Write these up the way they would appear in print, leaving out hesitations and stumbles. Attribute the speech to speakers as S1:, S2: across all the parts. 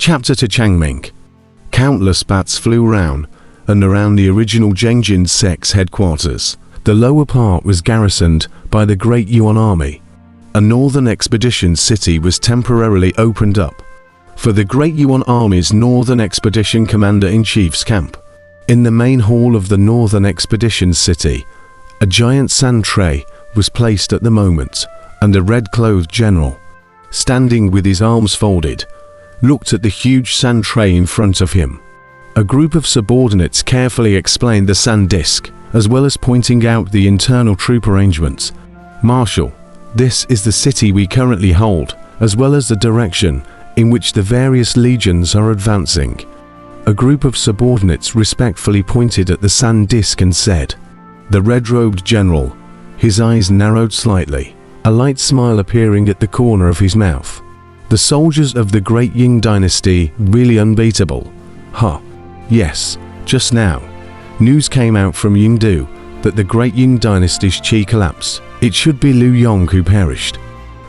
S1: Chapter to Chang Ming. Countless bats flew round and around the original Zhengjin sect's headquarters. The lower part was garrisoned by the Great Yuan Army. A northern expedition city was temporarily opened up for the Great Yuan Army's Northern Expedition Commander-in-Chief's camp. In the main hall of the Northern Expedition City, a giant sand tray was placed at the moment, and a red-clothed general, standing with his arms folded, looked at the huge sand tray in front of him. A group of subordinates carefully explained the sand disk, as well as pointing out the internal troop arrangements. "Marshal, this is the city we currently hold, as well as the direction in which the various legions are advancing." A group of subordinates respectfully pointed at the sand disk and said, "The red-robed general," his eyes narrowed slightly, a light smile appearing at the corner of his mouth. "The soldiers of the Great Ying dynasty really unbeatable. Huh. Yes, just now, news came out from Yingdu that the Great Ying dynasty's qi collapsed. It should be Liu Yong who perished."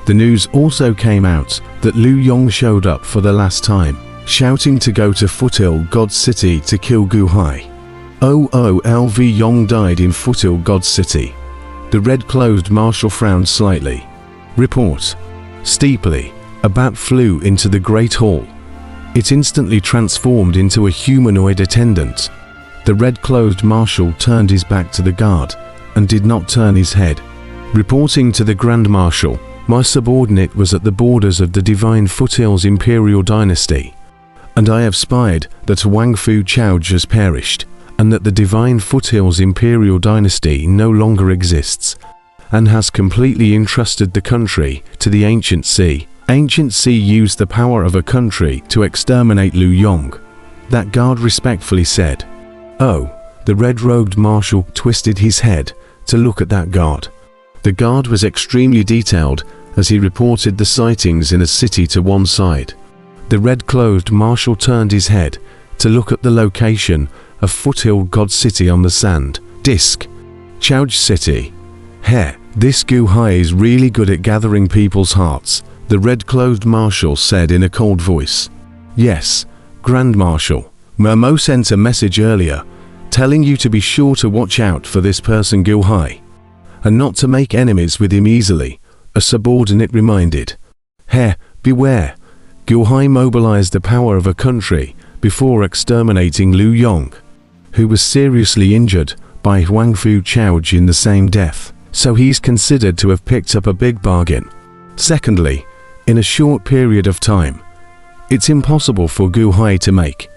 S1: The news also came out that Liu Yong showed up for the last time, shouting to go to Foothill God City to kill Gu Hai. LV Yong died in Foothill God City. The red-clothed marshal frowned slightly. "Report." Steeply, a bat flew into the Great Hall. It instantly transformed into a humanoid attendant. The red-clothed marshal turned his back to the guard and did not turn his head. "Reporting to the Grand Marshal, my subordinate was at the borders of the Divine Foothills Imperial Dynasty, and I have spied that Wang Fu Chouge has perished, and that the Divine Foothills Imperial Dynasty no longer exists, and has completely entrusted the country to the Ancient Sea. Ancient Sea used the power of a country to exterminate Liu Yong," that guard respectfully said. "Oh," the red-robed marshal twisted his head to look at that guard. The guard was extremely detailed as he reported the sightings in a city to one side. The red-clothed marshal turned his head to look at the location of Foothill God City on the sand disk. "Chouge City. Heh, this Gu Hai is really good at gathering people's hearts," the red-clothed marshal said in a cold voice. "Yes, Grand Marshal. Mermo sent a message earlier, telling you to be sure to watch out for this person Gu Hai, and not to make enemies with him easily," a subordinate reminded. "Heh, beware. Gu Hai mobilized the power of a country before exterminating Liu Yong, who was seriously injured by Wang Fu Chouge in the same death, so he's considered to have picked up a big bargain. Secondly, in a short period of time, it's impossible for Gu Hai to make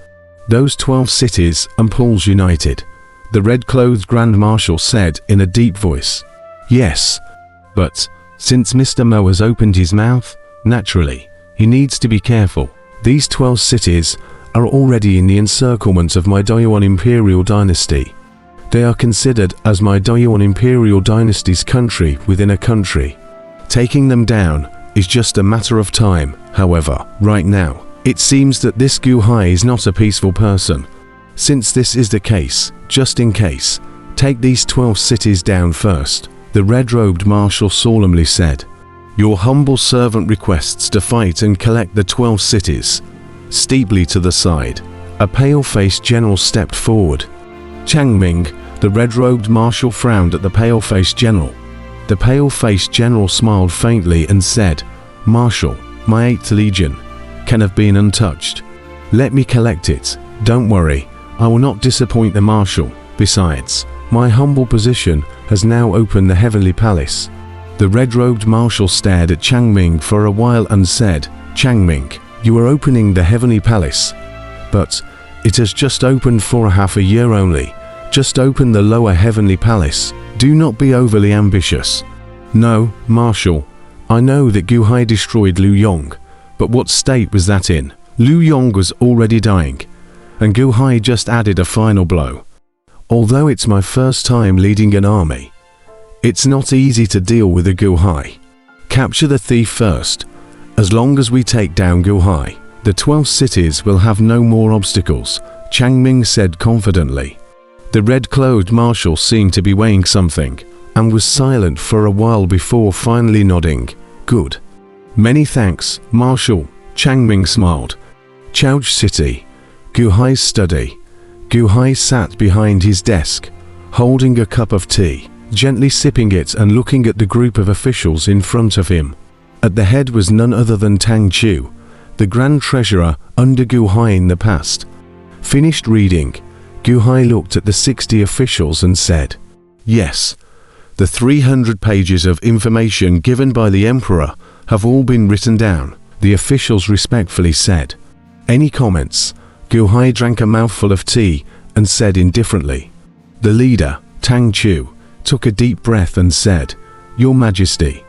S1: those 12 cities and pools united," the red-clothed Grand Marshal said in a deep voice. "Yes, but since Mr. Mo has opened his mouth, naturally, he needs to be careful. These 12 cities are already in the encirclement of my Doyuan Imperial Dynasty. They are considered as my Doyuan Imperial Dynasty's country within a country. Taking them down is just a matter of time. However, right now, it seems that this Gu Hai is not a peaceful person. Since this is the case, just in case, take these 12 cities down first," the red-robed marshal solemnly said. "Your humble servant requests to fight and collect the 12 cities." Steeply to the side, a pale-faced general stepped forward. Chang Ming, the red-robed marshal frowned at the pale-faced general. The pale-faced general smiled faintly and said, "Marshal, my 8th Legion can have been untouched. Let me collect it. Don't worry, I will not disappoint the Marshal. Besides, my humble position has now opened the Heavenly Palace." The red-robed marshal stared at Chang Ming for a while and said, "Chang Ming, you are opening the Heavenly Palace, but it has just opened for half a year only. Just open the lower Heavenly Palace. Do not be overly ambitious." "No, Marshal, I know that Gu Hai destroyed Liu Yong, but what state was that in? Liu Yong was already dying, and Gu Hai just added a final blow. Although it's my first time leading an army, it's not easy to deal with a Gu Hai. Capture the thief first. As long as we take down Gu Hai, the 12 cities will have no more obstacles," Chang Ming said confidently. The red-clothed marshal seemed to be weighing something, and was silent for a while before finally nodding. "Good. Many thanks, Marshal," Chang Ming smiled. Chao City, Gu Hai's study. Gu Hai sat behind his desk, holding a cup of tea, gently sipping it and looking at the group of officials in front of him. At the head was none other than Tang Chu, the Grand Treasurer under Gu Hai in the past. Finished reading, Gu Hai looked at the 60 officials and said, "Yes, the 300 pages of information given by the Emperor have all been written down," the officials respectfully said. "Any comments?" Gu Hai drank a mouthful of tea and said indifferently. The leader, Tang Chu, took a deep breath and said, "Your Majesty,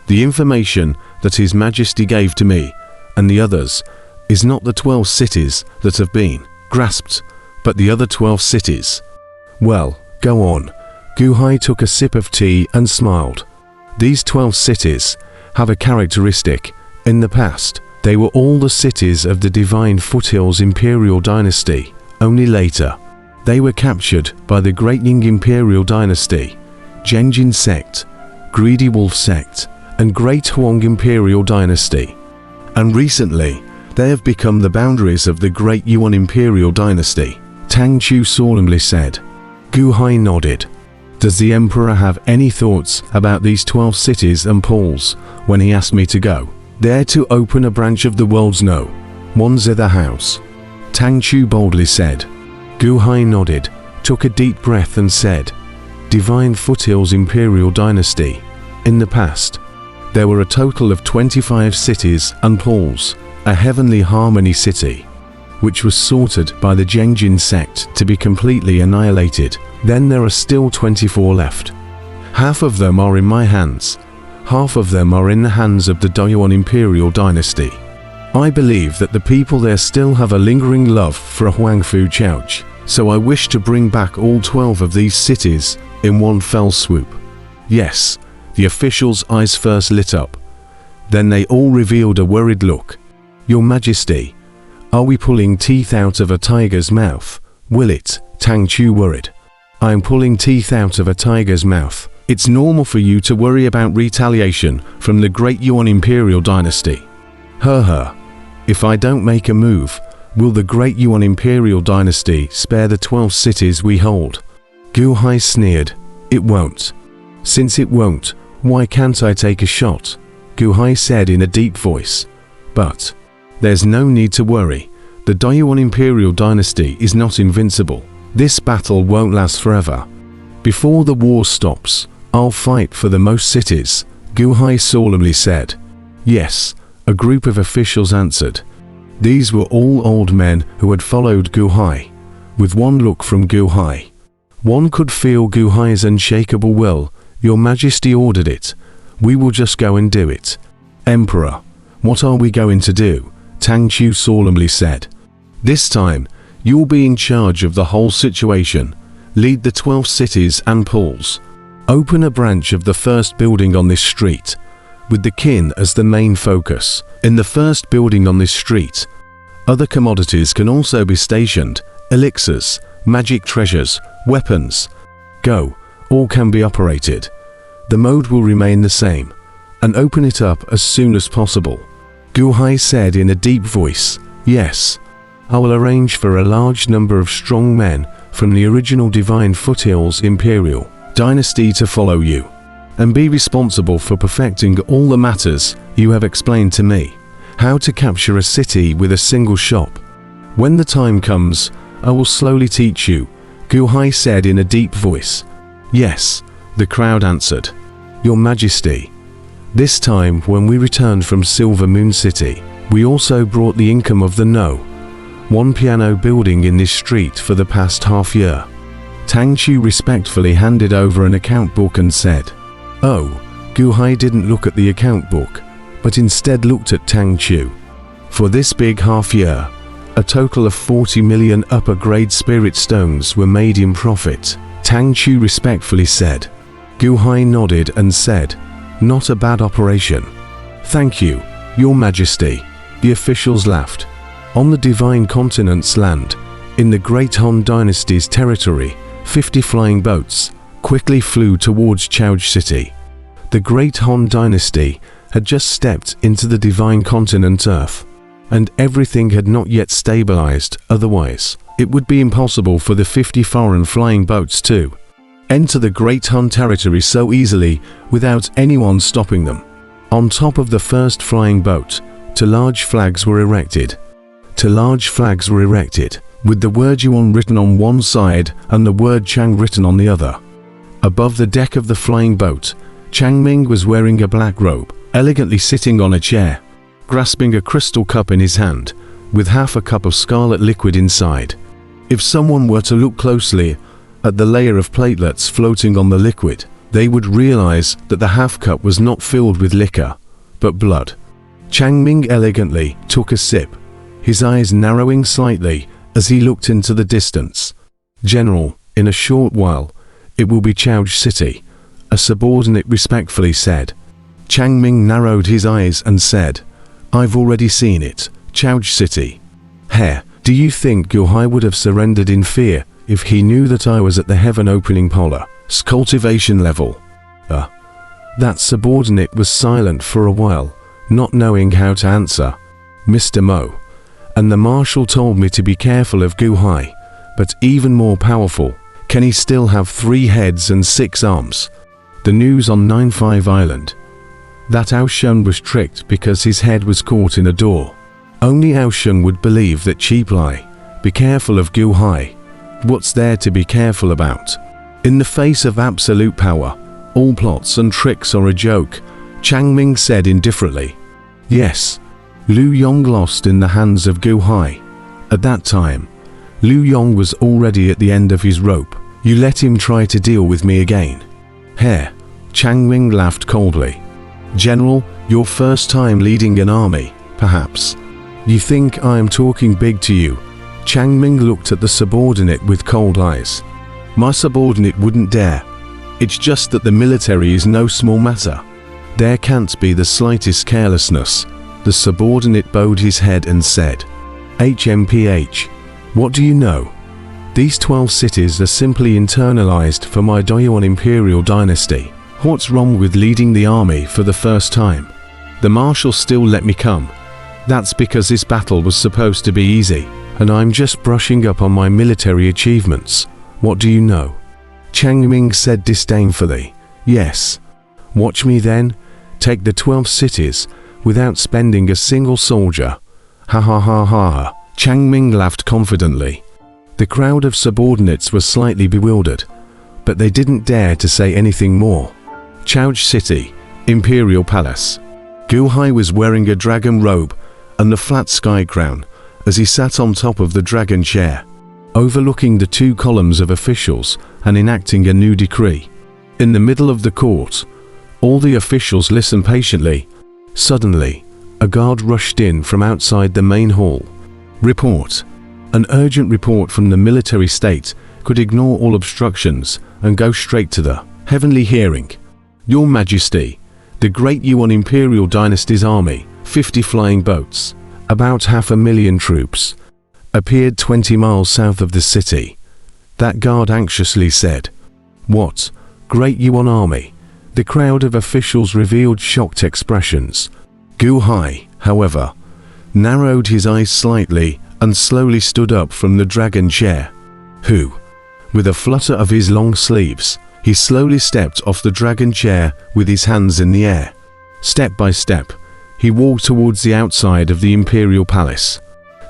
S1: the information that His Majesty gave to me and the others is not the 12 cities that have been grasped, but the other 12 cities." "Well, go on." Gu Hai took a sip of tea and smiled. "These 12 cities have a characteristic. In the past, they were all the cities of the Divine Foothills Imperial Dynasty. Only later, they were captured by the Great Ying Imperial Dynasty, Zhengjin Sect, Greedy Wolf Sect, and Great Huang Imperial Dynasty. And recently, they have become the boundaries of the Great Yuan Imperial Dynasty," Tang Chu solemnly said. Gu Hai nodded. "Does the Emperor have any thoughts about these 12 cities and pools when he asked me to go there to open a branch of the world's no one zither house?" Tang Chu boldly said. Gu Hai nodded, took a deep breath and said, "Divine Foothills Imperial Dynasty. In the past, there were a total of 25 cities and pools, a Heavenly Harmony City, which was sorted by the Zhengjin Sect to be completely annihilated. Then there are still 24 left. Half of them are in my hands. Half of them are in the hands of the Doyuan Imperial Dynasty. I believe that the people there still have a lingering love for Huangfu Chouch, so I wish to bring back all 12 of these cities in one fell swoop." Yes, the officials' eyes first lit up. Then they all revealed a worried look. "Your Majesty, are we pulling teeth out of a tiger's mouth? Will it?" Tang Chu worried. "I am pulling teeth out of a tiger's mouth. It's normal for you to worry about retaliation from the Great Yuan Imperial Dynasty. If I don't make a move, will the Great Yuan Imperial Dynasty spare the 12 cities we hold?" Gu Hai sneered. "It won't." "Since it won't, why can't I take a shot?" Gu Hai said in a deep voice. "But there's no need to worry. The Doyuan Imperial Dynasty is not invincible. This battle won't last forever. Before the war stops, I'll fight for the most cities," Gu Hai solemnly said. "Yes," a group of officials answered. These were all old men who had followed Gu Hai. With one look from Gu Hai, one could feel Gu Hai's unshakable will. "Your Majesty ordered it. We will just go and do it." "Emperor, what are we going to do?" Tang Chu solemnly said. "This time, you'll be in charge of the whole situation. Lead the 12 cities and pools. Open a branch of the first building on this street, with the kin as the main focus. In the first building on this street, other commodities can also be stationed: elixirs, magic treasures, weapons. Go, all can be operated. The mode will remain the same, and open it up as soon as possible." Gu Hai said in a deep voice, "Yes, I will arrange for a large number of strong men from the original Divine Foothills Imperial Dynasty to follow you, and be responsible for perfecting all the matters you have explained to me. How to capture a city with a single shop. When the time comes, I will slowly teach you," Gu Hai said in a deep voice. "Yes," the crowd answered. "Your Majesty, this time when we returned from Silver Moon City, we also brought the income of the one piano building in this street for the past half year." Tang Chu respectfully handed over an account book and said, "Oh." Gu Hai didn't look at the account book, but instead looked at Tang Chu. "For this big half year, a total of 40 million upper-grade spirit stones were made in profit," Tang Chu respectfully said. Gu Hai nodded and said, "Not a bad operation." "Thank you, Your Majesty." The officials laughed. On the Divine Continent's land, in the Great Han Dynasty's territory, 50 flying boats quickly flew towards Chao City. The Great Han Dynasty had just stepped into the Divine Continent Earth. and everything had not yet stabilized. Otherwise, it would be impossible for the 50 foreign flying boats to enter the Great Han territory so easily without anyone stopping them. On top of the first flying boat, two large flags were erected. With the word Yuan written on one side and the word Chang written on the other. Above the deck of the flying boat, Chang Ming was wearing a black robe, elegantly sitting on a chair, grasping a crystal cup in his hand, with half a cup of scarlet liquid inside. If someone were to look closely at the layer of platelets floating on the liquid, they would realize that the half cup was not filled with liquor, but blood. Chang Ming elegantly took a sip, his eyes narrowing slightly as he looked into the distance. "General, in a short while, it will be Chao City," a subordinate respectfully said. Chang Ming narrowed his eyes and said, "I've already seen it, Chao City. Heh, do you think Gu Hai would have surrendered in fear if he knew that I was at the heaven opening polar cultivation level?" That subordinate was silent for a while, not knowing how to answer. "Mr. Mo, and the marshal told me to be careful of Gu Hai, but even more powerful. Can he still have 3 heads and 6 arms?" The news on 9-5 Island. That Aoshun was tricked because his head was caught in a door. Only Aoshun would believe that cheap lie. Be careful of Gu Hai. What's there to be careful about? In the face of absolute power, all plots and tricks are a joke, Chang Ming said indifferently. Yes, Liu Yong lost in the hands of Gu Hai. At that time, Liu Yong was already at the end of his rope. You let him try to deal with me again. Heh, Chang Ming laughed coldly. General, your first time leading an army, perhaps. You think I am talking big to you? Chang Ming looked at the subordinate with cold eyes. My subordinate wouldn't dare. It's just that the military is no small matter. There can't be the slightest carelessness. The subordinate bowed his head and said, HMPH, what do you know? These 12 cities are simply internalized for my Doyuan imperial dynasty. What's wrong with leading the army for the first time? The marshal still let me come. That's because this battle was supposed to be easy, and I'm just brushing up on my military achievements. What do you know? Chang Ming said disdainfully. Yes. Watch me then. Take the 12 cities without spending a single soldier. Ha ha ha ha. Chang Ming laughed confidently. The crowd of subordinates was slightly bewildered, but they didn't dare to say anything more. Chao City, Imperial Palace. Gu Hai was wearing a dragon robe and the flat sky crown as he sat on top of the dragon chair, overlooking the 2 columns of officials and enacting a new decree. In the middle of the court, all the officials listened patiently. Suddenly, a guard rushed in from outside the main hall. Report. An urgent report from the military state could ignore all obstructions and go straight to the heavenly hearing. Your Majesty, the Great Yuan Imperial Dynasty's army, 50 flying boats, about 500,000 troops, appeared 20 miles south of the city. That guard anxiously said. What? Great Yuan army? The crowd of officials revealed shocked expressions. Gu Hai, however, narrowed his eyes slightly and slowly stood up from the dragon chair. Who? With a flutter of his long sleeves, he slowly stepped off the dragon chair with his hands in the air. Step by step, he walked towards the outside of the imperial palace.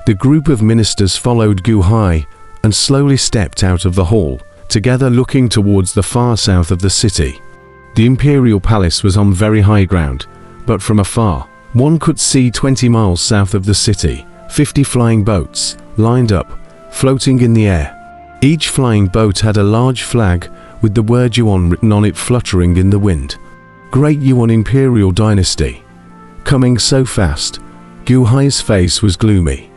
S1: The group of ministers followed Gu Hai and slowly stepped out of the hall, together looking towards the far south of the city. The imperial palace was on very high ground, but from afar, one could see 20 miles south of the city, 50 flying boats, lined up, floating in the air. Each flying boat had a large flag with the word Yuan written on it fluttering in the wind. Great Yuan Imperial Dynasty. Coming so fast, Gu Hai's face was gloomy.